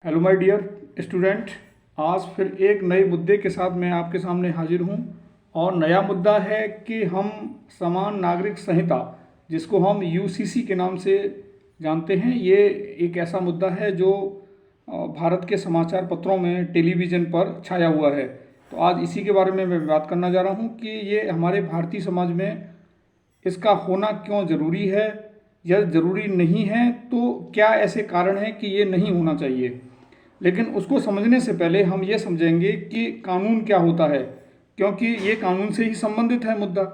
Hello my dear student. आज फिर एक नए मुद्दे के साथ मैं आपके सामने हाजिर हूँ। और नया मुद्दा है कि हम समान नागरिक संहिता, जिसको हम यूसीसी के नाम से जानते हैं, ये एक ऐसा मुद्दा है जो भारत के समाचार पत्रों में, टेलीविज़न पर छाया हुआ है। तो आज इसी के बारे में मैं बात करना जा रहा हूँ कि ये हमारे भारतीय समाज में इसका होना क्यों ज़रूरी है, यह ज़रूरी नहीं है तो क्या ऐसे कारण हैं कि ये नहीं होना चाहिए। लेकिन उसको समझने से पहले हम ये समझेंगे कि कानून क्या होता है, क्योंकि ये कानून से ही संबंधित है मुद्दा।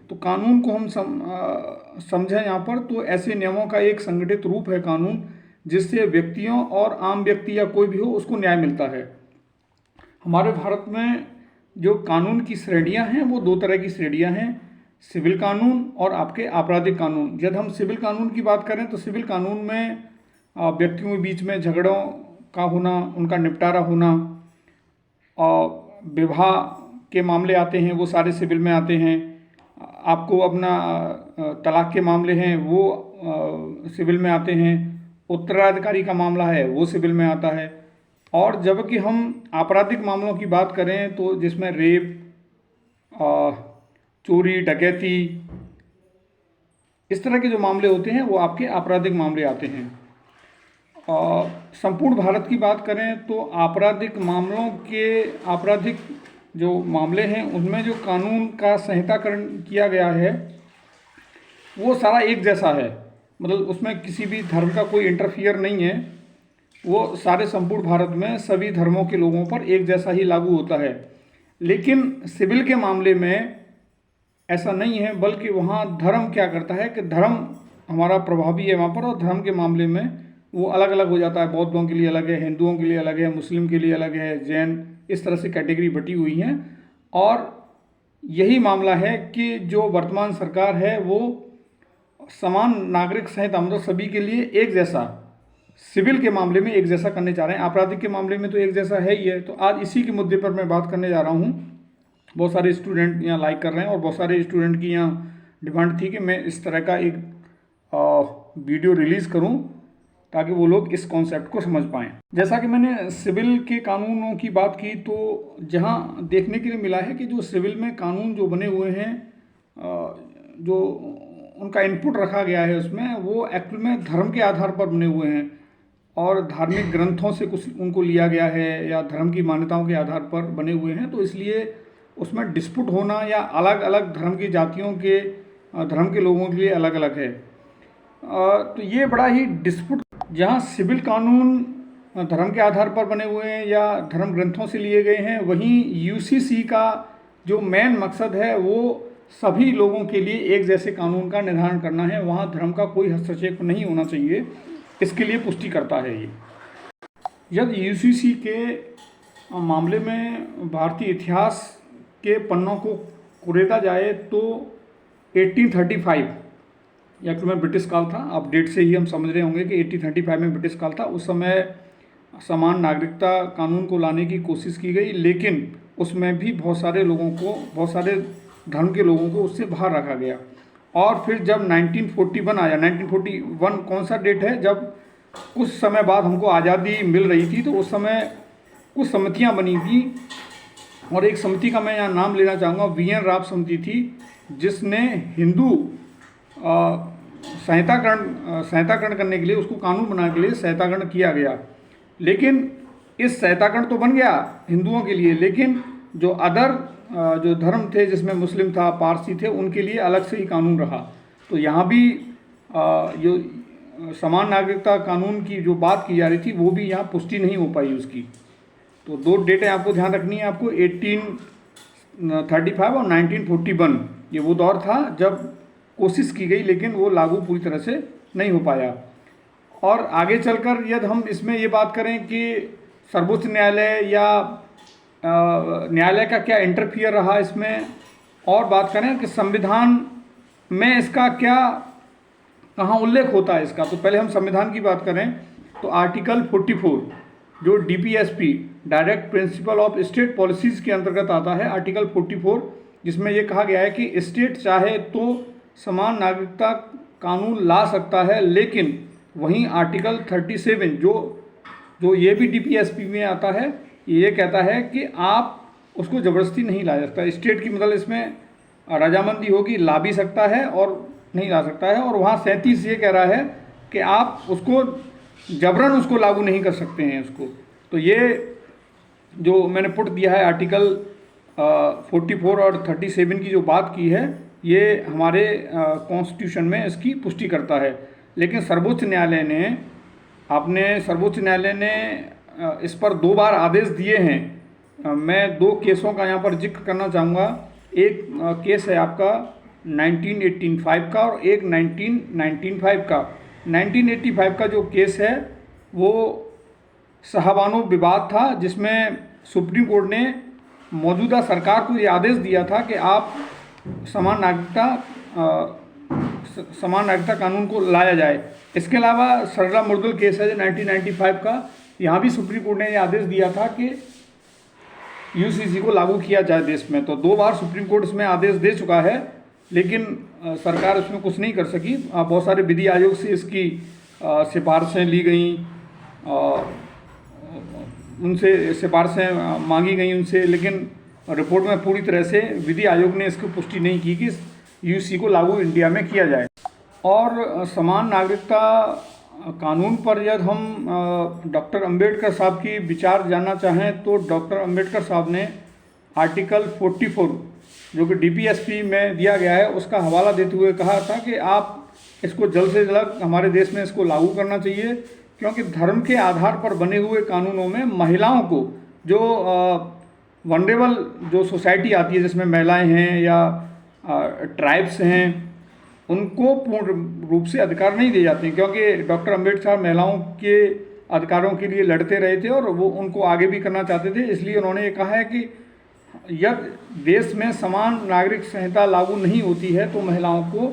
तो कानून को हम समझें यहाँ पर, तो ऐसे नियमों का एक संगठित रूप है कानून, जिससे व्यक्तियों और आम व्यक्ति या कोई भी हो उसको न्याय मिलता है। हमारे भारत में जो कानून की श्रेणियाँ हैं वो दो तरह की श्रेणियाँ हैं, सिविल कानून और आपके आपराधिक कानून। जब हम सिविल कानून की बात करें तो सिविल कानून में व्यक्तियों के बीच में झगड़ों का होना, उनका निपटारा होना, और विवाह के मामले आते हैं वो सारे सिविल में आते हैं। आपको अपना तलाक के मामले हैं वो सिविल में आते हैं। उत्तराधिकारी का मामला है वो सिविल में आता है। और जबकि हम आपराधिक मामलों की बात करें तो जिसमें रेप, चोरी, डकैती, इस तरह के जो मामले होते हैं वो आपके आपराधिक मामले आते हैं। संपूर्ण भारत की बात करें तो आपराधिक जो मामले हैं उनमें जो कानून का संहिताकरण किया गया है वो सारा एक जैसा है। मतलब उसमें किसी भी धर्म का कोई इंटरफियर नहीं है। वो सारे संपूर्ण भारत में सभी धर्मों के लोगों पर एक जैसा ही लागू होता है। लेकिन सिविल के मामले में ऐसा नहीं है, बल्कि वहाँ धर्म क्या करता है कि धर्म हमारा प्रभावी है वहाँ पर, और धर्म के मामले में वो अलग अलग हो जाता है। बौद्धों के लिए अलग है, हिंदुओं के लिए अलग है, मुस्लिम के लिए अलग है, जैन, इस तरह से कैटेगरी बटी हुई हैं। और यही मामला है कि जो वर्तमान सरकार है वो समान नागरिक संहिता, मतलब सभी के लिए एक जैसा, सिविल के मामले में एक जैसा करने जा रहे हैं। आपराधिक के मामले में तो एक जैसा है ही है। तो आज इसी के मुद्दे पर मैं बात करने जा रहा हूँ। बहुत सारे स्टूडेंट यहाँ लाइक कर रहे हैं और बहुत सारे स्टूडेंट की यहाँ डिमांड थी कि मैं इस तरह का एक वीडियो रिलीज़ करूँ ताकि वो लोग इस कॉन्सेप्ट को समझ पाएँ। जैसा कि मैंने सिविल के कानूनों की बात की, तो जहाँ देखने के लिए मिला है कि जो सिविल में कानून जो बने हुए हैं, जो उनका इनपुट रखा गया है उसमें, वो एक्चुअल में धर्म के आधार पर बने हुए हैं और धार्मिक ग्रंथों से कुछ उनको लिया गया है या धर्म की मान्यताओं के आधार पर बने हुए हैं। तो इसलिए उसमें डिस्प्यूट होना या अलग अलग धर्म की जातियों के धर्म के लोगों के लिए अलग अलग है। तो ये बड़ा ही डिस्प्यूट, जहाँ सिविल कानून धर्म के आधार पर बने हुए हैं या धर्म ग्रंथों से लिए गए हैं, वहीं यूसीसी का जो मेन मकसद है वो सभी लोगों के लिए एक जैसे कानून का निर्धारण करना है। वहाँ धर्म का कोई हस्तक्षेप नहीं होना चाहिए, इसके लिए पुष्टि करता है ये। यदि यूसीसी के मामले में भारतीय इतिहास के पन्नों को कुरेदा जाए तो 1835 या तो में ब्रिटिश काल था। अब डेट से ही हम समझ रहे होंगे कि 1835 में ब्रिटिश काल था। उस समय समान नागरिकता कानून को लाने की कोशिश की गई, लेकिन उसमें भी बहुत सारे लोगों को, बहुत सारे धर्म के लोगों को उससे बाहर रखा गया। और फिर जब 1941 आया, 1941 कौन सा डेट है, जब कुछ समय बाद हमको आज़ादी मिल रही थी, तो उस समय कुछ समितियां बनी थी और एक समिति का मैं यहाँ नाम लेना चाहूँगा, वीएन राव समिति थी, जिसने हिंदू संहिताकरण करने के लिए, उसको कानून बनाने के लिए संहिताकरण किया गया। लेकिन इस संहिताकरण तो बन गया हिंदुओं के लिए, लेकिन जो अदर जो धर्म थे, जिसमें मुस्लिम था, पारसी थे, उनके लिए अलग से ही कानून रहा। तो यहाँ भी जो समान नागरिकता कानून की जो बात की जा रही थी वो भी यहाँ पुष्टि नहीं हो पाई उसकी। तो दो डेटें आपको ध्यान रखनी है। आपको 1835 और 1941, ये वो दौर था जब कोशिश की गई, लेकिन वो लागू पूरी तरह से नहीं हो पाया। और आगे चलकर यदि हम इसमें ये बात करें कि सर्वोच्च न्यायालय या न्यायालय का क्या इंटरफियर रहा इसमें, और बात करें कि संविधान में इसका क्या, कहाँ उल्लेख होता है इसका, तो पहले हम संविधान की बात करें तो आर्टिकल 44 जो DPSP, direct principle of state policies के अंतर्गत आता है, आर्टिकल 44, जिसमें ये कहा गया है कि स्टेट चाहे तो समान नागरिकता कानून ला सकता है, लेकिन वहीं आर्टिकल 37 जो जो ये भी DPSP में आता है, ये कहता है कि आप उसको ज़बरदस्ती नहीं ला सकता। स्टेट की मतलब इसमें रजामंदी होगी, ला भी सकता है और नहीं ला सकता है। और वहाँ 37 ये कह रहा है कि आप उसको जबरन उसको लागू नहीं कर सकते हैं उसको। तो ये जो मैंने पुट दिया है आर्टिकल 44 और 37 की जो बात की है, ये हमारे कॉन्स्टिट्यूशन में इसकी पुष्टि करता है। लेकिन सर्वोच्च न्यायालय ने इस पर 2 बार आदेश दिए हैं। मैं 2 केसों का यहाँ पर जिक्र करना चाहूँगा। एक केस है आपका 1985 का और एक 1995 का। 1985 का जो केस है वो साहबानो विवाद था, जिसमें सुप्रीम कोर्ट ने मौजूदा सरकार को ये आदेश दिया था कि आप समान नागरिकता कानून को लाया जाए। इसके अलावा सरला मुर्दुल केस है जो 1995 का, यहाँ भी सुप्रीम कोर्ट ने ये आदेश दिया था कि UCC को लागू किया जाए देश में। तो 2 बार सुप्रीम कोर्ट इसमें आदेश दे चुका है, लेकिन सरकार इसमें कुछ नहीं कर सकी। बहुत सारे विधि आयोग से इसकी सिफारिशें ली गई, उनसे सिफारिशें मांगी गई उनसे, लेकिन रिपोर्ट में पूरी तरह से विधि आयोग ने इसकी पुष्टि नहीं की कि UCC को लागू इंडिया में किया जाए। और समान नागरिकता कानून पर यदि हम डॉक्टर अंबेडकर साहब की विचार जानना चाहें तो डॉक्टर अंबेडकर साहब ने आर्टिकल 44 जो कि DPSP में दिया गया है उसका हवाला देते हुए कहा था कि आप इसको जल्द से जल्द हमारे देश में इसको लागू करना चाहिए, क्योंकि धर्म के आधार पर बने हुए कानूनों में महिलाओं को जो वनरेबल जो सोसाइटी आती है जिसमें महिलाएं हैं या ट्राइब्स हैं, उनको पूर्ण रूप से अधिकार नहीं दिए जाते हैं। क्योंकि डॉक्टर अंबेडकर साहब महिलाओं के अधिकारों के लिए लड़ते रहे थे और वो उनको आगे भी करना चाहते थे। इसलिए उन्होंने ये कहा है कि यदि देश में समान नागरिक संहिता लागू नहीं होती है तो महिलाओं को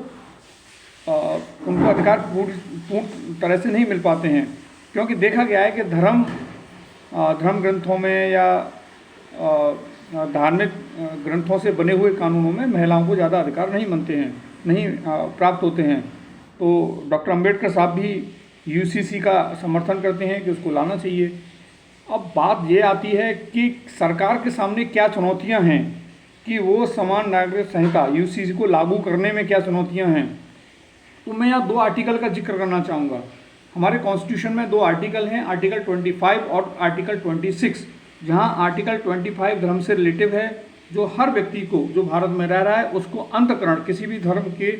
उनको अधिकार पूर्ण तरह से नहीं मिल पाते हैं। क्योंकि देखा गया है कि धर्म ग्रंथों में या धार्मिक ग्रंथों से बने हुए कानूनों में महिलाओं को ज़्यादा अधिकार नहीं प्राप्त होते हैं। तो डॉक्टर अंबेडकर साहब भी UCC का समर्थन करते हैं कि उसको लाना चाहिए। अब बात ये आती है कि सरकार के सामने क्या चुनौतियां हैं कि वो समान नागरिक संहिता UCC को लागू करने में क्या चुनौतियां हैं। तो मैं यहाँ 2 आर्टिकल का जिक्र करना चाहूँगा। हमारे कॉन्स्टिट्यूशन में 2 आर्टिकल हैं, आर्टिकल 25 और आर्टिकल 26। जहाँ आर्टिकल 25 धर्म से रिलेटिव है, जो हर व्यक्ति को जो भारत में रह रहा है उसको अंतःकरण किसी भी धर्म के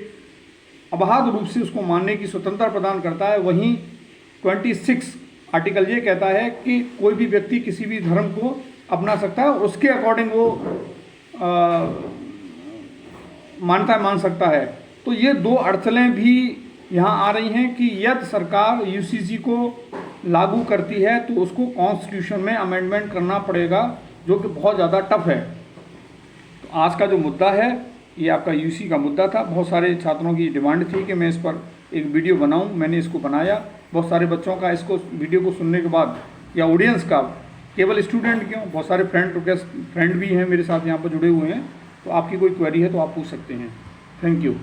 अबाध रूप से उसको मानने की स्वतंत्रता प्रदान करता है। वहीं 26 आर्टिकल ये कहता है कि कोई भी व्यक्ति किसी भी धर्म को अपना सकता है और उसके अकॉर्डिंग वो मान्यता मान सकता है। तो ये 2 अड़चनें भी यहाँ आ रही हैं कि यदि सरकार UCC को लागू करती है तो उसको कॉन्स्टिट्यूशन में अमेंडमेंट करना पड़ेगा, जो कि बहुत ज़्यादा टफ है। तो आज का जो मुद्दा है ये आपका UCC का मुद्दा था। बहुत सारे छात्रों की डिमांड थी कि मैं इस पर एक वीडियो बनाऊं, मैंने इसको बनाया। बहुत सारे बच्चों का इसको वीडियो को सुनने के बाद या ऑडियंस का, केवल स्टूडेंट क्यों, बहुत सारे फ्रेंड भी हैं मेरे साथ यहाँ पर जुड़े हुए हैं। तो आपकी कोई क्वेरी है तो आप पूछ सकते हैं। Thank you.